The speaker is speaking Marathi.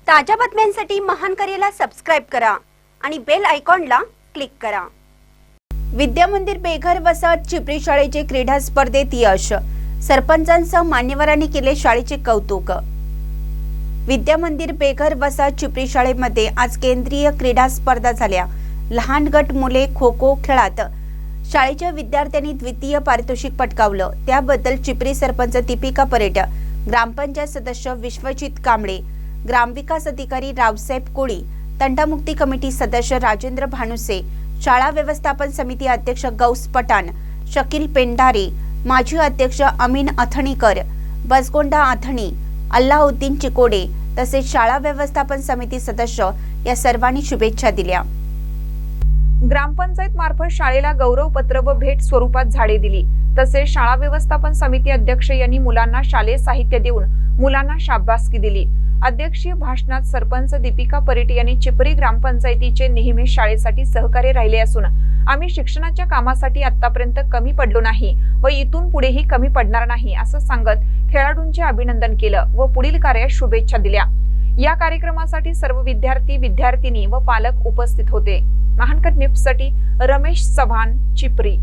ताज्या बातम्यांसाठी महान करेला सबस्क्राइब करा आणि बेल आयकॉनला क्लिक करा। विद्यामंदिर बेघर वसाहत चिपरी शाळेचे क्रीडा स्पर्धेत यश, सरपंचांसह मान्यवरांनी केले शाळेचे कौतुक। विद्यामंदिर बेघर वसाहत चिपरी शाळेमध्ये आज केंद्रीय क्रीडा स्पर्धा झाल्या। लहान गट मुले खो खो खेळात शाळेच्या विद्यार्थ्यांनी द्वितीय पारितोषिक पटकावलं। त्याबद्दल चिपरी सरपंच दीपिका परेट, ग्रामपंचायत सदस्य विश्वजित कांबळे, ग्रामविकास अधिकारी रावसाहेब कोळी, तंटामुक्ती कमिटी सदस्य राजेंद्र भानुसे, शाळा व्यवस्थापन समिती अध्यक्ष गौस पठाण, शकील पेंढारे, माजी अध्यक्ष अमीन अथणीकर, बसगोंडा अथणी, अल्लाउद्दीन चिकोडे तसेच शाळा व्यवस्थापन समिती सदस्य या सर्वांनी शुभेच्छा दिल्या। ग्रामपंचायत मार्फत शाळेला गौरवपत्र व भेट स्वरूपात झाडे दिली। तसेच शाळा व्यवस्थापन समिती अध्यक्ष यांनी मुलांना शालेय साहित्य देऊन मुलांना शाबासकी दिली। अध्यक्षीय भाषणात सरपंच दीपिका परेट यांनी चिपरी ग्रामपंचायतीचे नेहमी शाळेसाठी सहकार्य राहिले असून आम्ही शिक्षणाच्या कामासाठी आतापर्यंत कमी पडलो नाही व इथून पुढेही कमी पडणार नाही असं सांगत खेळाडूंचे अभिनंदन केलं व पुढील कार्यास शुभेच्छा दिल्या। या कार्यक्रमासाठी सर्व विद्यार्थी, विद्यार्थिनी व पालक उपस्थित होते। महानकर न्यूजसाठी रमेश चव्हाण, चिपरी।